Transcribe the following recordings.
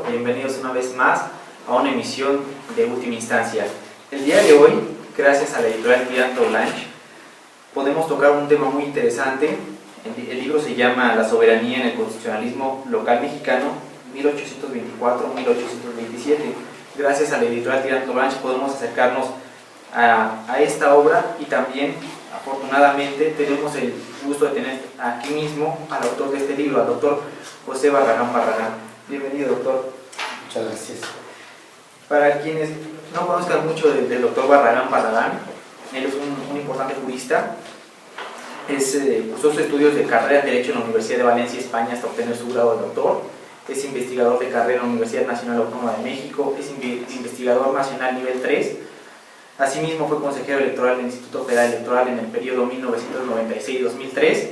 auditorio, bienvenidos una vez más a una emisión de Última Instancia. El día de hoy, gracias a la editorial Tirant Blanche, podemos tocar un tema muy interesante. El libro se llama La soberanía en el constitucionalismo local mexicano, 1824-1827. Gracias a la editorial Tirant Blanche podemos acercarnos a esta obra, y también, afortunadamente, tenemos el gusto de tener aquí mismo al autor de este libro, al doctor José Barragán Barragán. Bienvenido, doctor. Muchas gracias. Para quienes no conozcan mucho del doctor Barragán Barragán, él es un importante jurista. Cursó sus estudios de carrera en Derecho en la Universidad de Valencia, España, hasta obtener su grado de doctor. Es investigador de carrera en la Universidad Nacional Autónoma de México. Es investigador nacional nivel 3. Asimismo, fue consejero electoral del Instituto Federal Electoral en el periodo 1996-2003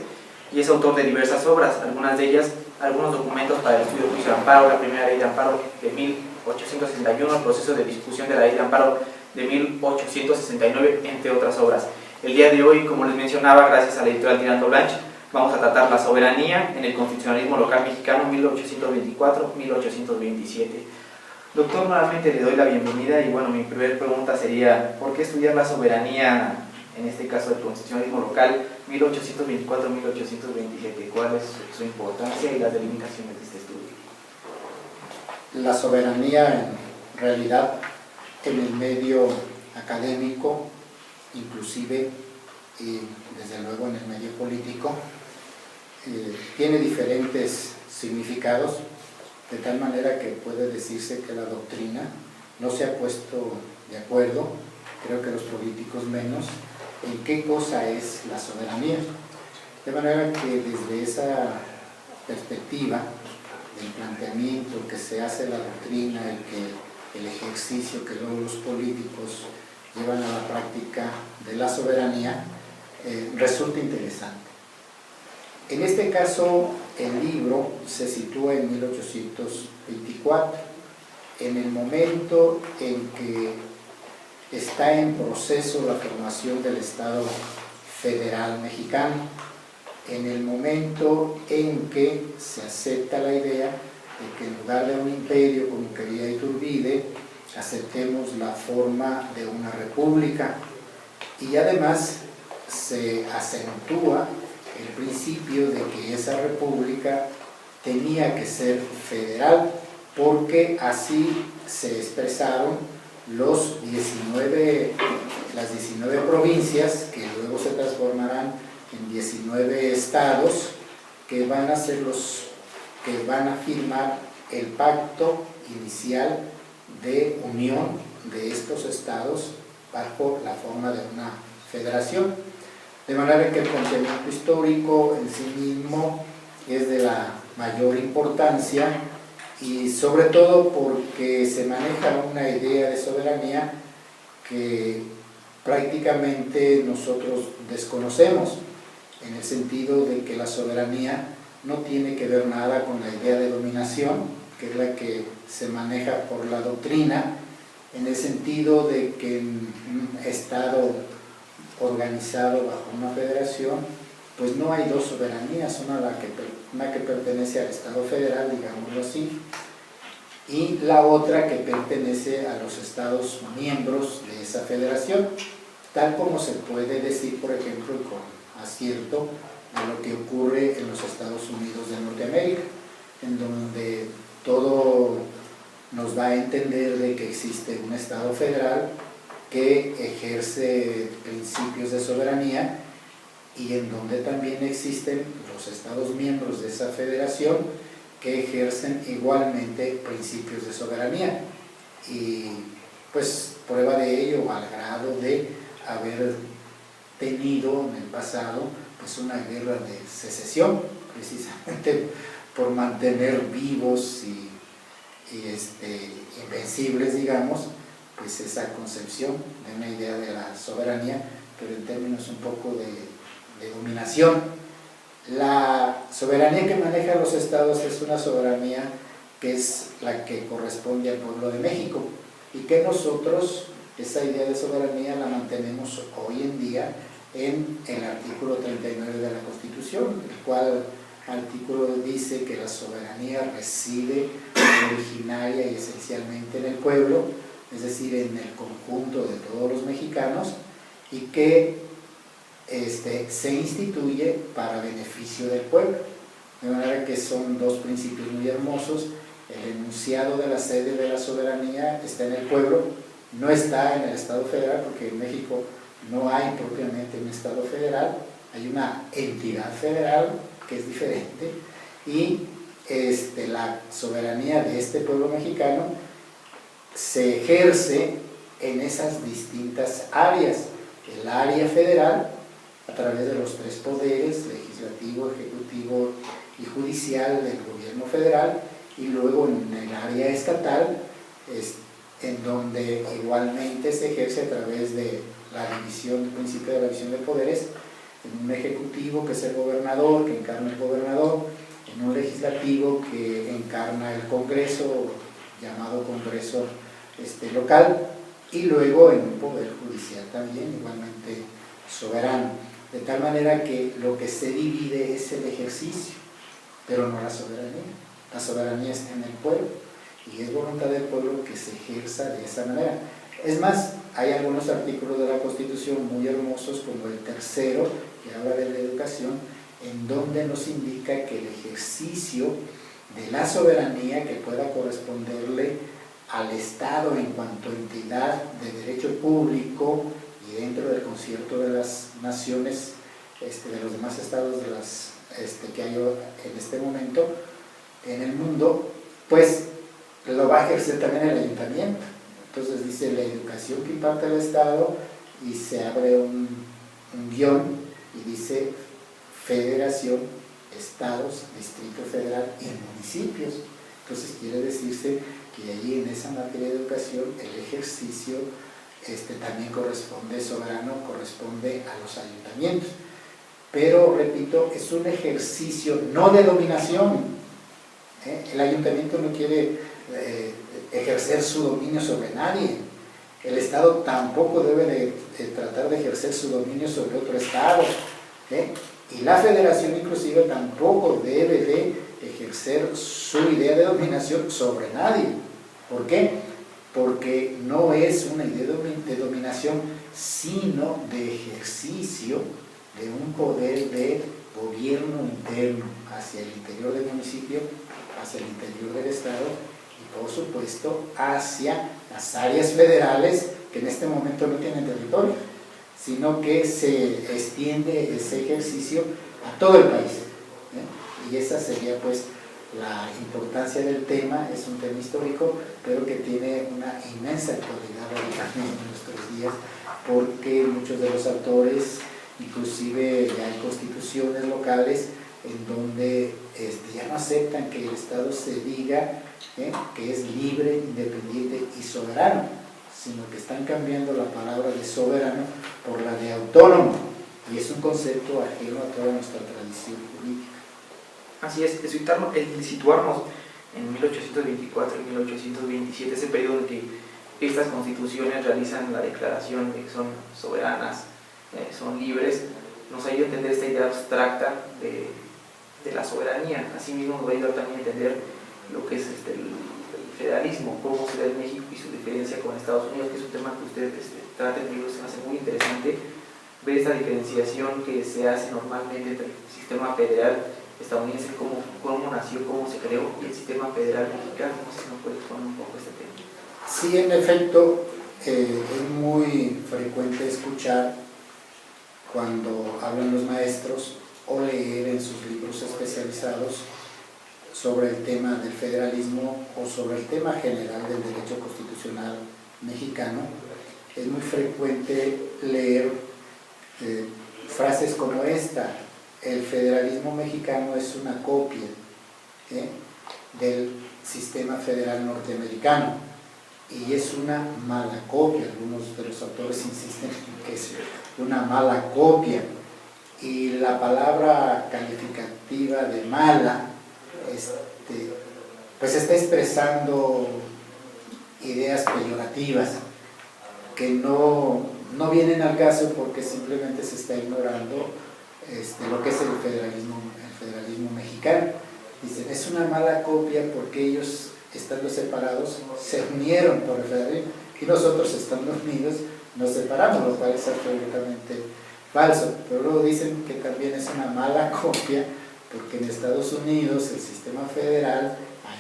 y es autor de diversas obras, algunas de ellas, algunos documentos para el estudio de juicio de amparo, la primera ley de amparo de 1861, el proceso de discusión de la ley de amparo de 1869, entre otras obras. El día de hoy, como les mencionaba, gracias a la editorial Tirant Blanche, vamos a tratar la soberanía en el constitucionalismo local mexicano 1824-1827. Doctor, nuevamente le doy la bienvenida y bueno, mi primera pregunta sería, ¿por qué estudiar la soberanía, en este caso el constitucionalismo local, 1824-1827? ¿Cuál es su importancia y las delimitaciones de este estudio? La soberanía, en realidad, en el medio académico, inclusive, y desde luego en el medio político, tiene diferentes significados, de tal manera que puede decirse que la doctrina no se ha puesto de acuerdo, creo que los políticos menos, en qué cosa es la soberanía. De manera que desde esa perspectiva del planteamiento que se hace la doctrina y que el ejercicio que luego los políticos llevan a la práctica de la soberanía, resulta interesante. En este caso, el libro se sitúa en 1824, en el momento en que está en proceso la formación del Estado Federal Mexicano, en el momento en que se acepta la idea de que en lugar de un imperio, como quería Iturbide, aceptemos la forma de una república, y además se acentúa el principio de que esa república tenía que ser federal, porque así se expresaron las 19 provincias, que luego se transformarán en 19 estados, que van a ser que van a firmar el pacto inicial de unión de estos estados bajo la forma de una federación. De manera que el planteamiento histórico en sí mismo es de la mayor importancia, y sobre todo porque se maneja una idea de soberanía que prácticamente nosotros desconocemos, en el sentido de que la soberanía no tiene que ver nada con la idea de dominación, que es la que se maneja por la doctrina, en el sentido de que en un Estado organizado bajo una federación, pues no hay dos soberanías, una que pertenece al Estado federal, digámoslo así, y la otra que pertenece a los Estados miembros de esa federación, tal como se puede decir, por ejemplo, con acierto, de lo que ocurre en los Estados Unidos de Norteamérica, en donde todo nos da a entender de que existe un Estado federal que ejerce principios de soberanía, y en donde también existen los Estados miembros de esa federación que ejercen igualmente principios de soberanía. Y pues prueba de ello, al grado de haber tenido en el pasado pues una guerra de secesión, precisamente por mantener vivos y invencibles, digamos, pues esa concepción de una idea de la soberanía, pero en términos un poco de dominación. La soberanía que manejan los estados es una soberanía que es la que corresponde al pueblo de México, y que nosotros esa idea de soberanía la mantenemos hoy en día en el artículo 39 de la Constitución, el cual artículo dice que la soberanía reside originaria y esencialmente en el pueblo, es decir, en el conjunto de todos los mexicanos, y que se instituye para beneficio del pueblo. De manera que son dos principios muy hermosos. El enunciado de la sede de la soberanía está en el pueblo, no está en el Estado federal, porque en México no hay propiamente un Estado federal, hay una entidad federal que es diferente, y la soberanía de este pueblo mexicano se ejerce en esas distintas áreas. El área federal, a través de los tres poderes, legislativo, ejecutivo y judicial del gobierno federal, y luego en el área estatal, en donde igualmente se ejerce a través de la división, el principio de la división de poderes, en un ejecutivo que es el gobernador, que encarna el gobernador, en un legislativo que encarna el Congreso, llamado Congreso local, y luego en un poder judicial también, igualmente soberano. De tal manera que lo que se divide es el ejercicio, pero no la soberanía. La soberanía está en el pueblo, y es voluntad del pueblo que se ejerza de esa manera. Es más, hay algunos artículos de la Constitución muy hermosos, como el tercero, que habla de la educación, en donde nos indica que el ejercicio de la soberanía que pueda corresponderle al Estado en cuanto a entidad de derecho público y dentro del concierto de las naciones, de los demás estados de las, que hay en este momento en el mundo, pues lo va a ejercer también el ayuntamiento. Entonces dice la educación que imparte el Estado, y se abre un guión y dice federación, estados, distrito federal y municipios. Entonces quiere decirse que allí en esa materia de educación el ejercicio también corresponde, soberano, corresponde a los ayuntamientos. Pero, repito, es un ejercicio no de dominación. El ayuntamiento no quiere ejercer su dominio sobre nadie. El Estado tampoco debe de tratar de ejercer su dominio sobre otro Estado. Y la federación inclusive tampoco debe de ejercer su idea de dominación sobre nadie. ¿Por qué? Porque no es una idea de dominación, sino de ejercicio de un poder de gobierno interno hacia el interior del municipio, hacia el interior del Estado y por supuesto hacia las áreas federales que en este momento no tienen territorio, sino que se extiende ese ejercicio a todo el país. Y esa sería pues la importancia del tema. Es un tema histórico, pero que tiene una inmensa actualidad en nuestros días, porque muchos de los autores, inclusive ya hay constituciones locales en donde ya no aceptan que el Estado se diga que es libre, independiente y soberano, sino que están cambiando la palabra de soberano por la de autónomo, y es un concepto ajeno a toda nuestra tradición jurídica. Así es, situarnos en 1824 y 1827, ese periodo en que estas constituciones realizan la declaración de que son soberanas, son libres, nos ayuda a entender esta idea abstracta de la soberanía. Asimismo nos va a ayudar también a entender lo que es el federalismo, cómo se da en México y su diferencia con Estados Unidos, que es un tema que usted trata en el libro. Se me hace muy interesante ver esta diferenciación que se hace normalmente entre el sistema federal estadounidense, cómo nació, cómo se creó, y el sistema federal mexicano. No sé si nos puede exponer un poco este tema. Sí, en efecto, es muy frecuente escuchar cuando hablan los maestros o leer en sus libros especializados sobre el tema del federalismo o sobre el tema general del derecho constitucional mexicano. Es muy frecuente leer frases como esta: el federalismo mexicano es una copia del sistema federal norteamericano, y es una mala copia. Algunos de los autores insisten en que es una mala copia, y la palabra calificativa de mala pues está expresando ideas peyorativas que no vienen al caso, porque simplemente se está ignorando lo que es el federalismo mexicano. Dicen, es una mala copia porque ellos, estando separados, se unieron por el federalismo, y nosotros, estando unidos, nos separamos, lo cual es absolutamente falso. Pero luego dicen que también es una mala copia porque en Estados Unidos el sistema federal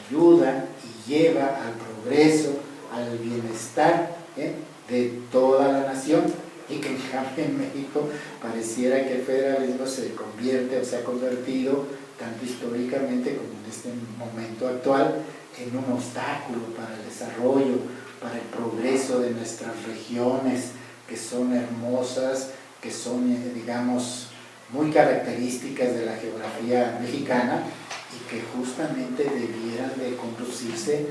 ayuda y lleva al progreso, al bienestar de toda la nación, y que en cambio en México pareciera que el federalismo se convierte o se ha convertido, tanto históricamente como en este momento actual, en un obstáculo para el desarrollo, para el progreso de nuestras regiones, que son hermosas, que son, digamos, muy características de la geografía mexicana, y que justamente debieran de conducirse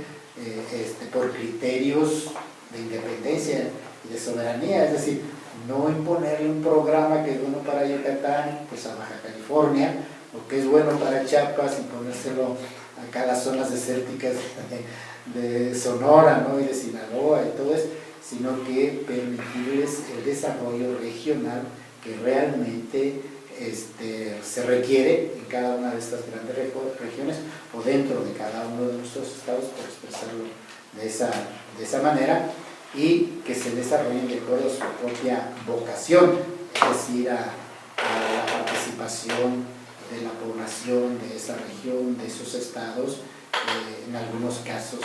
por criterios de independencia y de soberanía, es decir, no imponerle un programa que es bueno para Yucatán, pues a Baja California, o que es bueno para Chiapas, imponérselo a cada zonas desérticas de Sonora, ¿no? Y de Sinaloa y todo eso, sino que permitirles el desarrollo regional que realmente se requiere en cada una de estas grandes regiones, o dentro de cada uno de nuestros estados, por expresarlo de esa manera, y que se desarrollen de acuerdo a su propia vocación, es decir, a la participación de la población de esa región, de esos estados, en algunos casos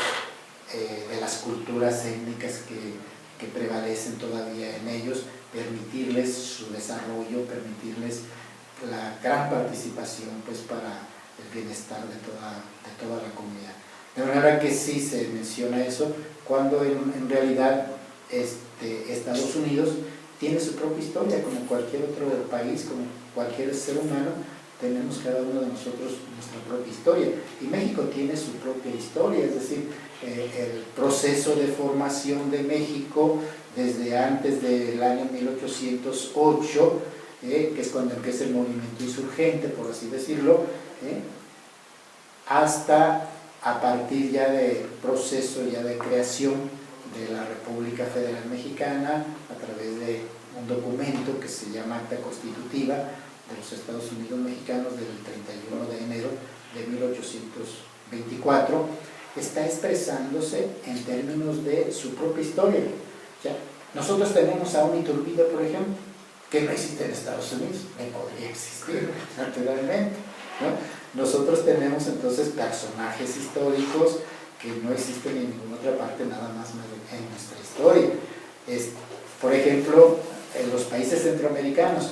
de las culturas étnicas que prevalecen todavía en ellos, permitirles su desarrollo, permitirles la gran participación, pues, para el bienestar de toda la comunidad. De manera que sí se menciona eso, cuando en realidad Estados Unidos tiene su propia historia, como cualquier otro país, como cualquier ser humano, tenemos cada uno de nosotros nuestra propia historia, y México tiene su propia historia, es decir, el proceso de formación de México desde antes del año 1808, que es cuando empieza el movimiento insurgente, por así decirlo, hasta a partir ya del proceso ya de creación de la República Federal Mexicana a través de un documento que se llama Acta Constitutiva de los Estados Unidos Mexicanos del 31 de enero de 1824, está expresándose en términos de su propia historia. O sea, nosotros tenemos a un Iturbide, por ejemplo, que no existe en Estados Unidos, ni podría existir, naturalmente, ¿no? Nosotros tenemos entonces personajes históricos que no existen en ninguna otra parte, nada más en nuestra historia. Por ejemplo, en los países centroamericanos,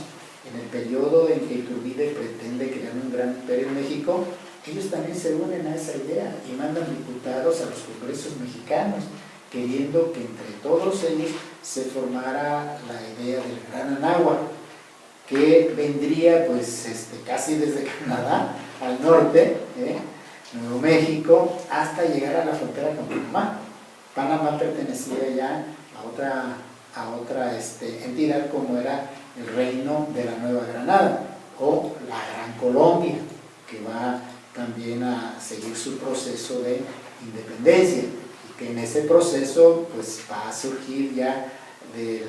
en el periodo en que Iturbide pretende crear un gran imperio en México, ellos también se unen a esa idea y mandan diputados a los congresos mexicanos, queriendo que entre todos ellos se formara la idea del Gran Anáhuac, que vendría pues casi desde Canadá al norte, Nuevo México, hasta llegar a la frontera con Panamá. Panamá pertenecía ya a otra entidad, como era el Reino de la Nueva Granada, o la Gran Colombia, que va también a seguir su proceso de independencia, y que en ese proceso pues va a surgir ya del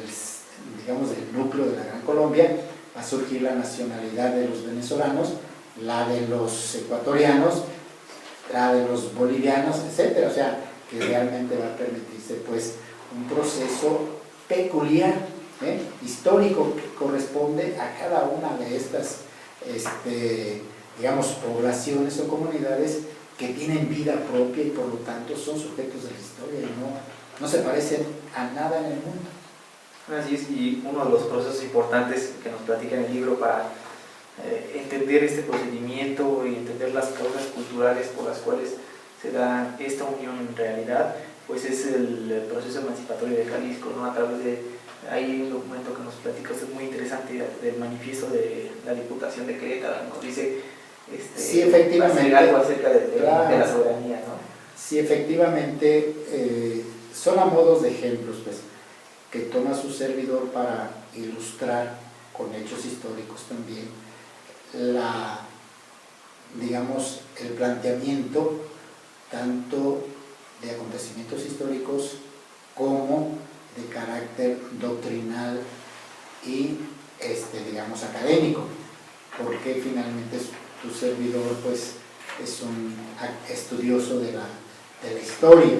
núcleo de la Gran Colombia, va a surgir la nacionalidad de los venezolanos, la de los ecuatorianos, la de los bolivianos, etcétera. O sea, que realmente va a permitirse pues un proceso peculiar, histórico, que corresponde a cada una de estas poblaciones o comunidades que tienen vida propia y por lo tanto son sujetos de la historia y no se parecen a nada en el mundo. Así es, y uno de los procesos importantes que nos platica en el libro para entender este procedimiento y entender las causas culturales por las cuales se da esta unión en realidad, pues es el proceso emancipatorio de Jalisco, ¿no? A través de, hay un documento que nos platica usted muy interesante del manifiesto de la Diputación de Querétaro, nos dice sí, efectivamente, algo acerca de la soberanía, ¿no? Sí, efectivamente, son a modos de ejemplos, pues, que toma su servidor para ilustrar con hechos históricos también el planteamiento tanto de acontecimientos históricos como de carácter doctrinal y académico. porque finalmente tu servidor pues es un estudioso de la historia.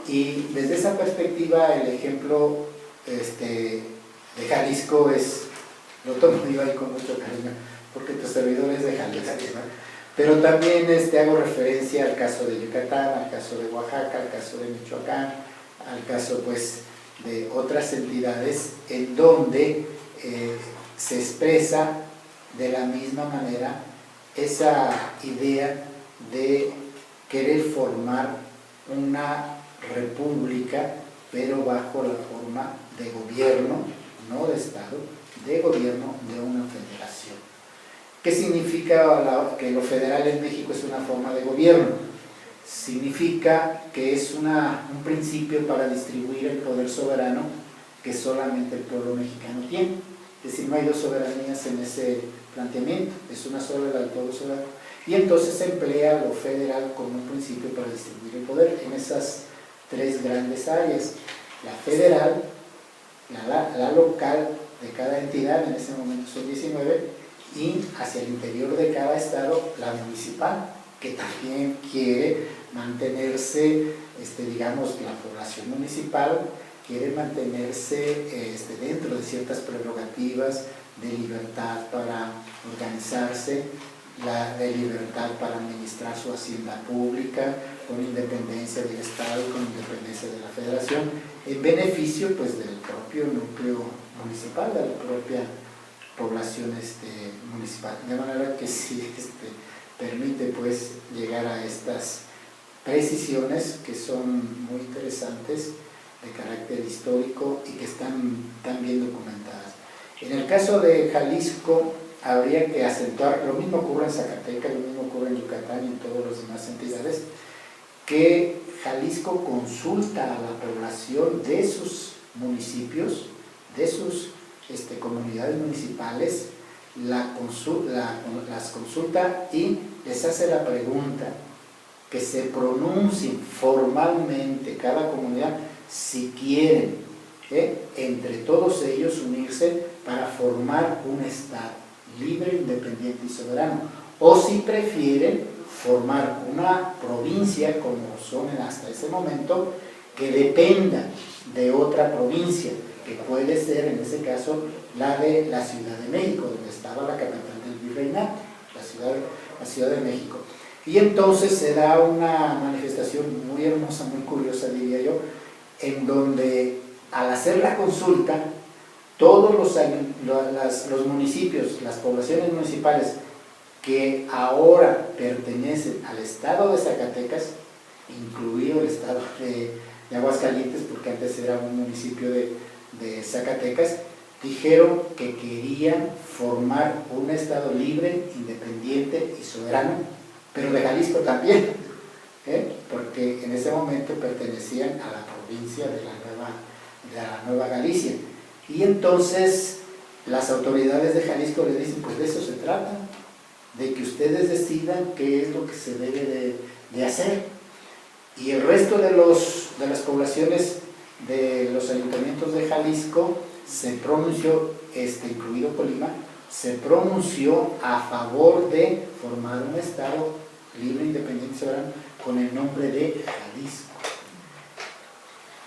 Y desde esa perspectiva el ejemplo de Jalisco lo tomo yo ahí con mucho cariño, porque tu servidor es de Jalisco, ¿no? Pero también hago referencia al caso de Yucatán, al caso de Oaxaca, al caso de Michoacán, al caso pues de otras entidades en donde se expresa de la misma manera esa idea de querer formar una república, pero bajo la forma de gobierno, no de Estado, de gobierno de una federación. ¿Qué significa que lo federal en México es una forma de gobierno? Significa que es un principio para distribuir el poder soberano que solamente el pueblo mexicano tiene. Es decir, no hay dos soberanías en ese planteamiento, es una sola, la del pueblo soberano. Y entonces se emplea lo federal como un principio para distribuir el poder en esas tres grandes áreas: la federal, la local de cada entidad, en ese momento son 19, y hacia el interior de cada estado la municipal, que también quiere mantenerse, digamos, la población municipal quiere mantenerse dentro de ciertas prerrogativas de libertad para organizarse, de libertad para administrar su hacienda pública, con independencia del Estado y con independencia de la Federación, en beneficio pues del propio núcleo municipal, de la propia población municipal. De manera que sí permite pues llegar a estas precisiones que son muy interesantes, de carácter histórico y que están tan bien documentadas. En el caso de Jalisco habría que acentuar, lo mismo ocurre en Zacatecas, lo mismo ocurre en Yucatán y en todas las demás entidades, que Jalisco consulta a la población de sus municipios, de sus comunidades municipales, las consulta y les hace la pregunta, que se pronuncien formalmente cada comunidad si quieren, entre todos ellos unirse para formar un Estado libre, independiente y soberano, o si prefieren formar una provincia, como son hasta ese momento, que dependa de otra provincia, que puede ser en ese caso la de la Ciudad de México, donde estaba la capital del virreinato, la Ciudad de México. Y entonces se da una manifestación muy hermosa, muy curiosa, diría yo, en donde al hacer la consulta, todos los municipios, las poblaciones municipales que ahora pertenecen al estado de Zacatecas, incluido el estado de Aguascalientes, porque antes era un municipio de Zacatecas, dijeron que querían formar un estado libre, independiente y soberano, pero de Jalisco también, porque en ese momento pertenecían a la provincia de la Nueva Galicia. Y entonces las autoridades de Jalisco les dicen, pues de eso se trata, de que ustedes decidan qué es lo que se debe de hacer. Y el resto de las poblaciones de los ayuntamientos de Jalisco se pronunció, incluido Colima, se pronunció a favor de formar un estado libre, independiente y soberano con el nombre de Jalisco.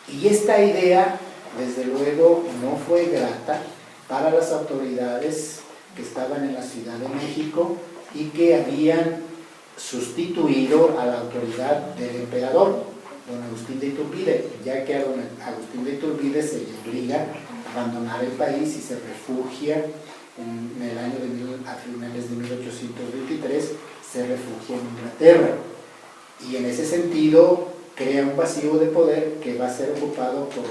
Y esta idea, desde luego, no fue grata para las autoridades que estaban en la Ciudad de México y que habían sustituido a la autoridad del emperador, don Agustín de Iturbide, ya que a don Agustín de Iturbide se le obliga a abandonar el país y se refugia en el año a finales de 1823, se refugia en Inglaterra. Y en ese sentido crea un vacío de poder que va a ser ocupado por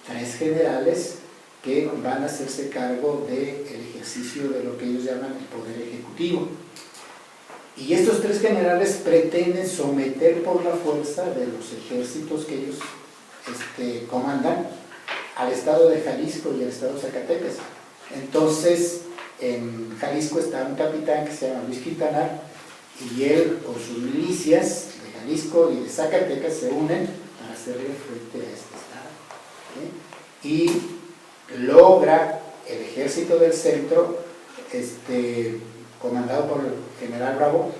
3 generales que van a hacerse cargo del ejercicio de lo que ellos llaman el poder ejecutivo. Y estos 3 generales pretenden someter por la fuerza de los ejércitos que ellos comandan al estado de Jalisco y al estado de Zacatecas. Entonces, en Jalisco está un capitán que se llama Luis Quintanar, y él con sus milicias de Jalisco y de Zacatecas se unen para hacerle frente a este estado. Y logra el ejército del centro comandado por el general Bravo,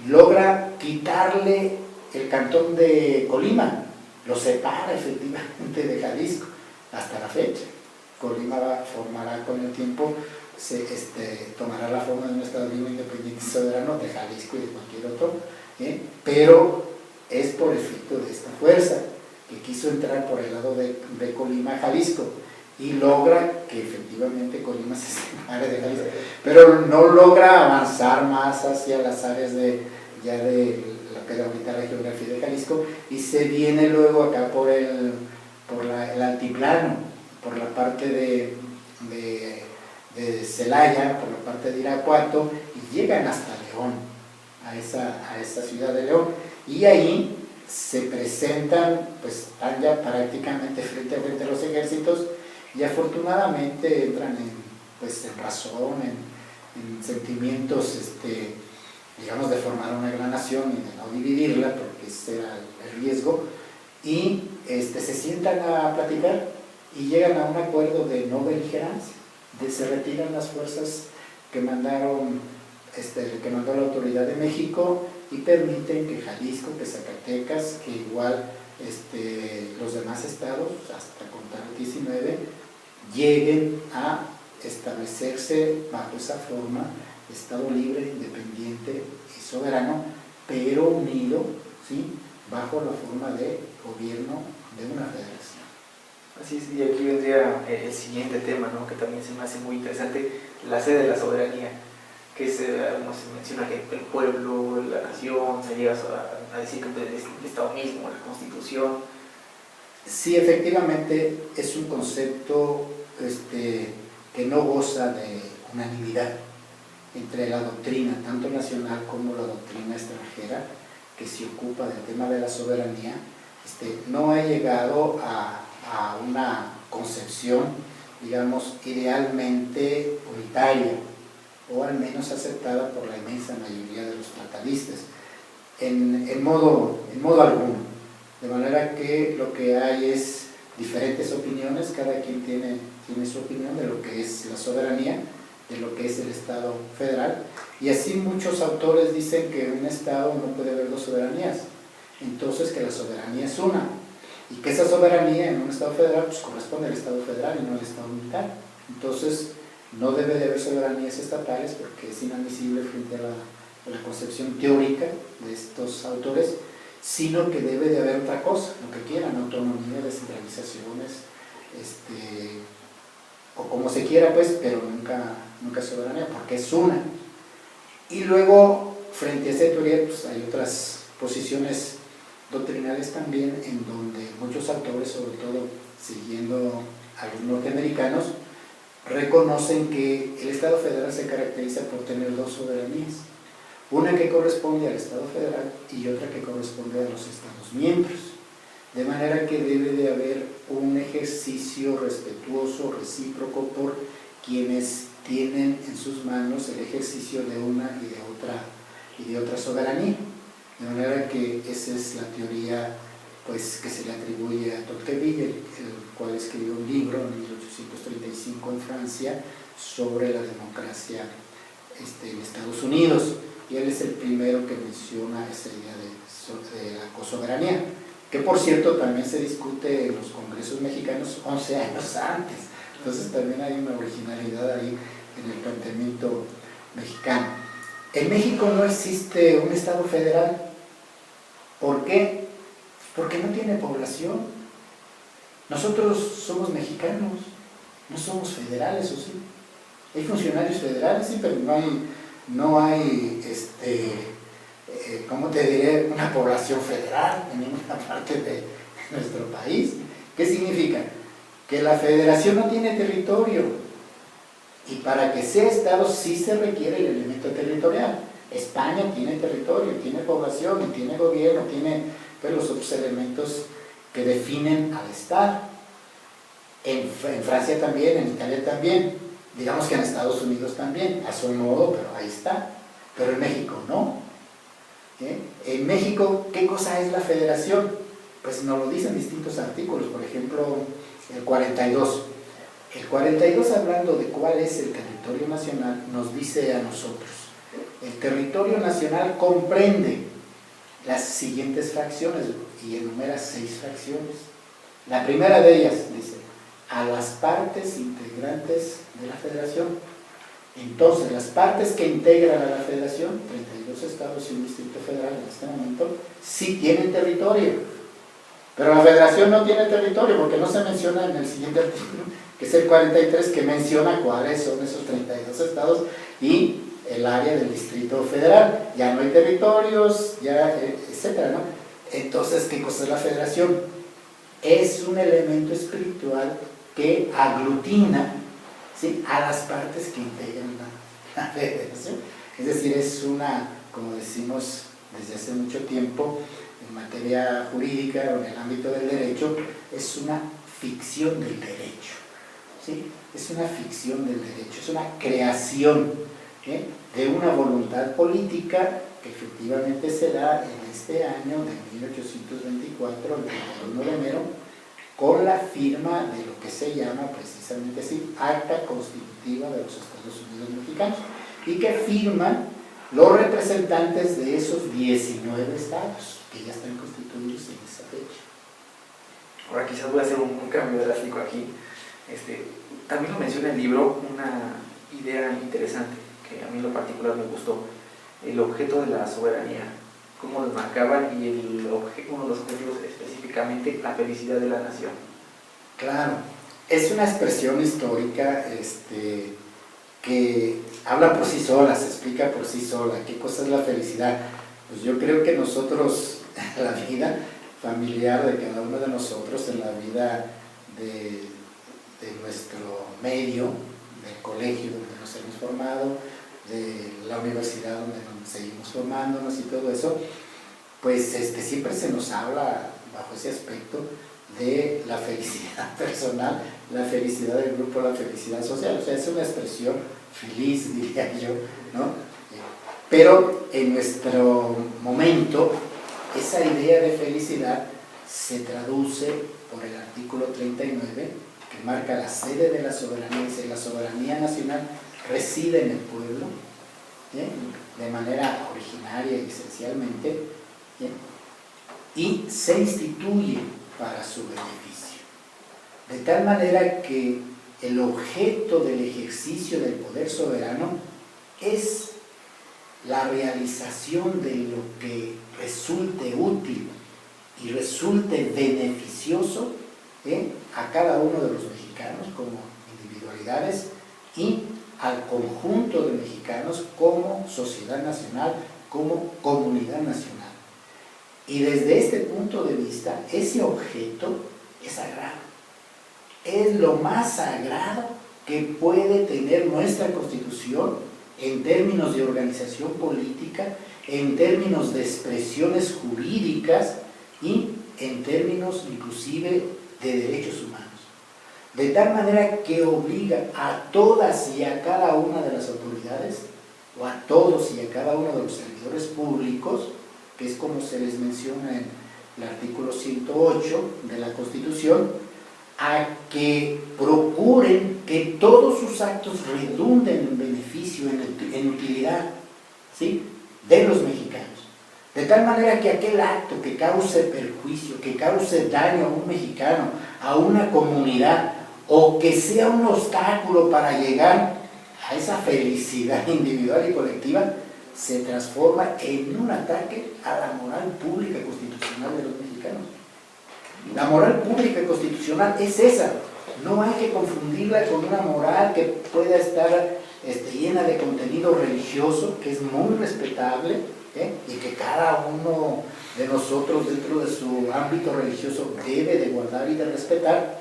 logra quitarle el cantón de Colima, lo separa efectivamente de Jalisco hasta la fecha. Colima formará con el tiempo, tomará la forma de un estado libre, independiente y soberano de Jalisco y de cualquier otro, pero es por efecto de esta fuerza que quiso entrar por el lado de Colima a Jalisco y logra que efectivamente Colima se separe de Jalisco, pero no logra avanzar más hacia las áreas de lo que era ahorita la geografía de Jalisco, y se viene luego acá por el altiplano, por la parte de Celaya, por la parte de Irapuato, y llegan hasta León, a esa ciudad de León, y ahí se presentan, pues están ya prácticamente frente a frente a los ejércitos, y afortunadamente entran en razón, en sentimientos, digamos, de formar una gran nación y de no dividirla, porque ese era el riesgo, y se sientan a platicar y llegan a un acuerdo de no beligerancia, se retiran las fuerzas que mandaron, que mandó la autoridad de México, y permiten que Jalisco, que Zacatecas, que igual los demás estados, hasta contar 19, lleguen a establecerse bajo esa forma, Estado libre, independiente y soberano, pero unido, ¿sí?, bajo la forma de gobierno de una federación. Así es, y aquí vendría el siguiente tema, ¿no?, que también se me hace muy interesante, la sede de la soberanía, que como se menciona, que el pueblo, la nación, se llega a decir que el Estado mismo, la Constitución. Sí, efectivamente es un concepto que no goza de unanimidad entre la doctrina, tanto nacional como la doctrina extranjera, que se ocupa del tema de la soberanía. No ha llegado a una concepción, digamos, idealmente unitaria, o al menos aceptada por la inmensa mayoría de los tratadistas, en modo alguno. De manera que lo que hay es diferentes opiniones, cada quien tiene su opinión de lo que es la soberanía, de lo que es el Estado federal, y así muchos autores dicen que un Estado no puede haber dos soberanías, entonces que la soberanía es una, y que esa soberanía en un Estado federal pues corresponde al Estado federal y no al Estado unitario. Entonces no debe de haber soberanías estatales porque es inadmisible frente a la concepción teórica de estos autores, sino que debe de haber otra cosa, lo que quieran, autonomía, descentralizaciones, o como se quiera, pues, pero nunca soberanía, porque es una. Y luego, frente a esta teoría, pues hay otras posiciones doctrinales también, en donde muchos autores, sobre todo siguiendo a los norteamericanos, reconocen que el Estado federal se caracteriza por tener dos soberanías, una que corresponde al Estado federal y otra que corresponde a los Estados miembros, de manera que debe de haber un ejercicio respetuoso, recíproco, por quienes tienen en sus manos el ejercicio de una y de otra soberanía. De manera que esa es la teoría, pues, que se le atribuye a Tocqueville, el cual escribió un libro en 1835 en Francia sobre la democracia en Estados Unidos, y él es el primero que menciona esa idea de la cosoberanía, que por cierto también se discute en los congresos mexicanos 11 años antes. Entonces también hay una originalidad ahí en el planteamiento mexicano. En México no existe un Estado federal. ¿Por qué? Porque no tiene población. Nosotros somos mexicanos, no somos federales, ¿o sí? Hay funcionarios federales, sí, pero no hay ¿cómo te diré?, una población federal en ninguna parte de nuestro país. ¿Qué significa? Que la federación no tiene territorio, y para que sea Estado sí se requiere el elemento territorial. España tiene territorio, tiene población, y tiene gobierno, tiene pues los otros elementos que definen al Estado. En Francia también, en Italia también, digamos que en Estados Unidos también, a su modo, pero ahí está. Pero en México no. En México, ¿qué cosa es la federación? Pues nos lo dicen distintos artículos, por ejemplo, el 42. El 42, hablando de cuál es el territorio nacional, nos dice a nosotros: el territorio nacional comprende las siguientes fracciones y enumera 6 fracciones. La primera de ellas dice, a las partes integrantes de la federación. Entonces, las partes que integran a la federación, 32 estados y un distrito federal en este momento, sí tienen territorio. Pero la federación no tiene territorio porque no se menciona en el siguiente artículo, que es el 43, que menciona cuáles son esos 32 estados y el área del distrito federal. Ya no hay territorios, ya, etcétera, ¿no? Entonces, ¿qué cosa es la federación? Es un elemento espiritual que aglutina, ¿sí?, a las partes que integran la federación. Es decir, es una, como decimos desde hace mucho tiempo, en materia jurídica o en el ámbito del derecho, es una ficción del derecho, ¿sí? Es una ficción del derecho, es una creación, ¿eh?, de una voluntad política que efectivamente se da en este año de 1824, el 31 de enero, con la firma de lo que se llama precisamente así, Acta Constitutiva de los Estados Unidos Mexicanos, y que firman los representantes de esos 19 estados que ya están constituidos en esa fecha. Ahora quizás voy a hacer un cambio drástico aquí. También lo menciona el libro una idea interesante que a mí en lo particular me gustó, el objeto de la soberanía, cómo lo marcaban, y uno de los objetivos específicamente, la felicidad de la nación. Claro, es una expresión histórica que habla por sí sola, se explica por sí sola. ¿Qué cosa es la felicidad? Pues yo creo que nosotros, en la vida familiar de cada uno de nosotros, en la vida de nuestro medio, del colegio donde nos hemos formado, de la universidad donde nos seguimos formándonos y todo eso, pues siempre se nos habla bajo ese aspecto de la felicidad personal, la felicidad del grupo, la felicidad social. O sea, es una expresión feliz, diría yo, ¿no? Pero en nuestro momento, esa idea de felicidad se traduce por el artículo 39, que marca la sede de la soberanía. Dice, la soberanía nacional reside en el pueblo, ¿bien?, de manera originaria y esencialmente, ¿bien?, y se instituye para su beneficio. De tal manera que el objeto del ejercicio del poder soberano es la realización de lo que resulte útil y resulte beneficioso, a cada uno de los mexicanos como individualidades y al conjunto de mexicanos como sociedad nacional, como comunidad nacional. Y desde este punto de vista, ese objeto es sagrado. Es lo más sagrado que puede tener nuestra Constitución en términos de organización política, en términos de expresiones jurídicas y en términos inclusive de derechos humanos. De tal manera que obliga a todas y a cada una de las autoridades, o a todos y a cada uno de los servidores públicos, que es como se les menciona en el artículo 108 de la Constitución, a que procuren que todos sus actos redunden en beneficio, en utilidad, ¿sí?, de los mexicanos. De tal manera que aquel acto que cause perjuicio, que cause daño a un mexicano, a una comunidad, o que sea un obstáculo para llegar a esa felicidad individual y colectiva, se transforma en un ataque a la moral pública constitucional de los mexicanos. La moral pública constitucional es esa. No hay que confundirla con una moral que pueda estar llena de contenido religioso, que es muy respetable, y que cada uno de nosotros dentro de su ámbito religioso debe de guardar y de respetar.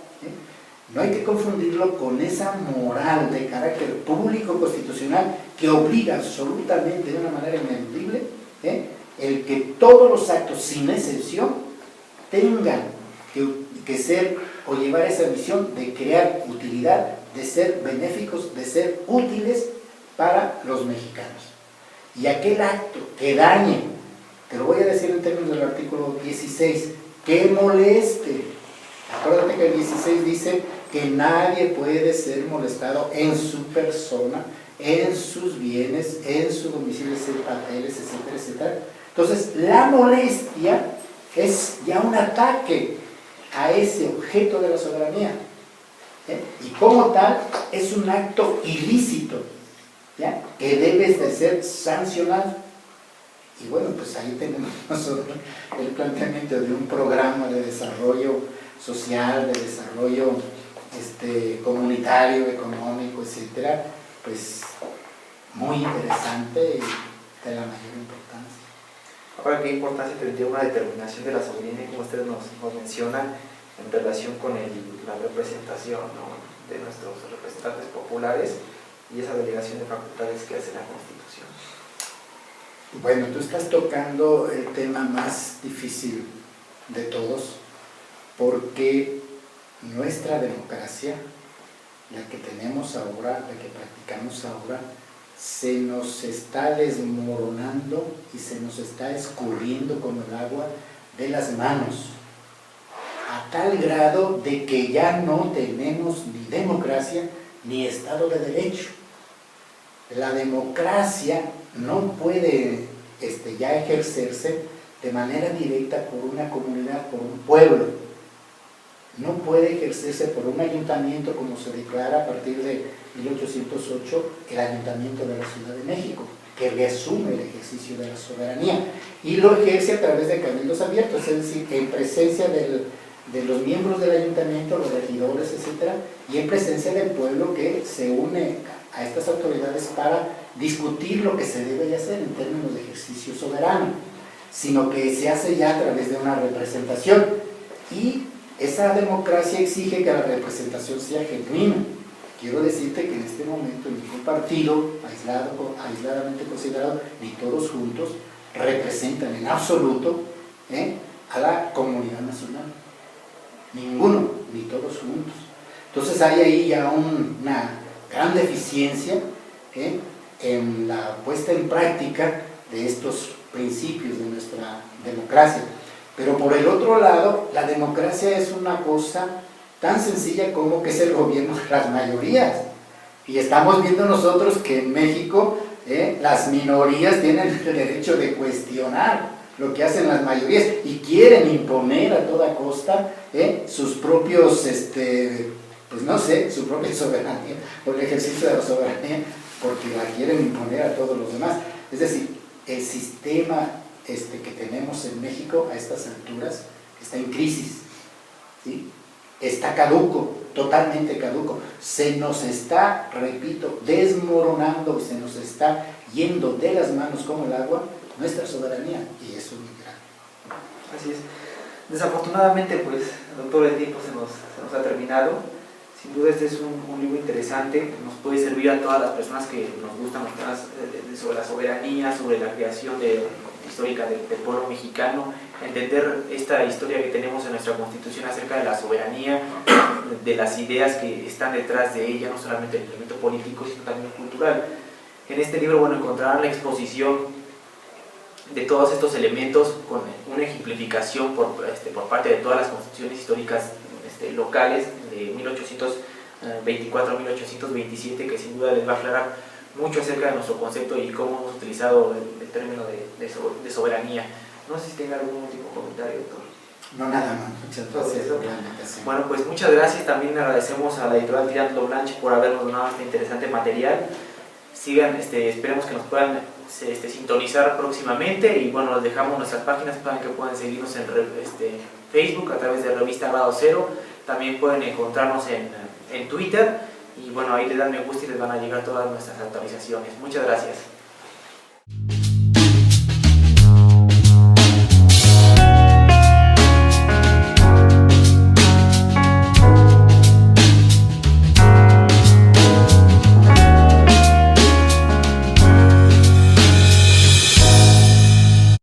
No hay que confundirlo con esa moral de carácter público constitucional que obliga absolutamente de una manera ineludible el que todos los actos, sin excepción, tengan que ser o llevar esa misión de crear utilidad, de ser benéficos, de ser útiles para los mexicanos. Y aquel acto que dañe, te lo voy a decir en términos del artículo 16, que moleste. Acuérdate que el 16 dice que nadie puede ser molestado en su persona, en sus bienes, en su domicilio, papeles, etcétera, etcétera. Entonces, la molestia es ya un ataque a ese objeto de la soberanía, ¿eh? Y como tal, es un acto ilícito, ¿ya?, que debe de ser sancionado. Y bueno, pues ahí tenemos nosotros el planteamiento de un programa de desarrollo social, de desarrollo comunitario, económico, etcétera, pues muy interesante y de la mayor importancia. Ahora, ¿qué importancia tendría una determinación de la soberanía, como ustedes nos mencionan, en relación con la representación, ¿no?, de nuestros representantes populares y esa delegación de facultades que hace la Constitución? Bueno, tú estás tocando el tema más difícil de todos, porque nuestra democracia, la que tenemos ahora, la que practicamos ahora, se nos está desmoronando y se nos está escurriendo como el agua de las manos, a tal grado de que ya no tenemos ni democracia ni Estado de Derecho. La democracia no puede ya ejercerse de manera directa por una comunidad, por un pueblo. No puede ejercerse por un ayuntamiento, como se declara a partir de 1808, el Ayuntamiento de la Ciudad de México, que reasume el ejercicio de la soberanía y lo ejerce a través de cabildos abiertos, es decir, en presencia de los miembros del ayuntamiento, los regidores, etcétera, y en presencia del pueblo que se une a estas autoridades para discutir lo que se debe de hacer en términos de ejercicio soberano, sino que se hace ya a través de una representación, y esa democracia exige que la representación sea genuina. Quiero decirte que en este momento ningún partido, aisladamente considerado, ni todos juntos, representan en absoluto a la comunidad nacional. Ninguno, ni todos juntos. Entonces hay ahí ya una gran deficiencia en la puesta en práctica de estos principios de nuestra democracia. Pero por el otro lado, la democracia es una cosa tan sencilla como que es el gobierno de las mayorías. Y estamos viendo nosotros que en México las minorías tienen el derecho de cuestionar lo que hacen las mayorías y quieren imponer a toda costa sus propios, pues no sé, su propia soberanía, o el ejercicio de la soberanía, porque la quieren imponer a todos los demás. Es decir, el sistema que tenemos en México a estas alturas está en crisis, ¿sí? Está caduco, totalmente caduco. Se nos está, repito, desmoronando, se nos está yendo de las manos como el agua nuestra soberanía, y eso es muy grave. Así es. Desafortunadamente, pues, doctor, el tiempo se nos ha terminado. Sin duda este es un libro interesante, nos puede servir a todas las personas que nos gustan los temas sobre la soberanía, sobre la creación histórica del pueblo mexicano, entender esta historia que tenemos en nuestra Constitución acerca de la soberanía, de las ideas que están detrás de ella, no solamente el elemento político, sino también cultural. En este libro, bueno, encontrarán la exposición de todos estos elementos con una ejemplificación por parte de todas las constituciones históricas locales de 1824 a 1827, que sin duda les va a aclarar mucho acerca de nuestro concepto y cómo hemos utilizado el término de soberanía. No sé si tenga algún último comentario, doctor. No, nada más. Muchas gracias por la invitación. Bueno, pues muchas gracias. También agradecemos a la editorial Tirando Blanche por habernos donado este interesante material. Sigan, esperemos que nos puedan sintonizar próximamente, y bueno, les dejamos nuestras páginas para que puedan seguirnos en Facebook a través de Revista Grado Cero. También pueden encontrarnos en Twitter, y bueno, ahí le dan me gusta y les van a llegar todas nuestras actualizaciones. Muchas gracias.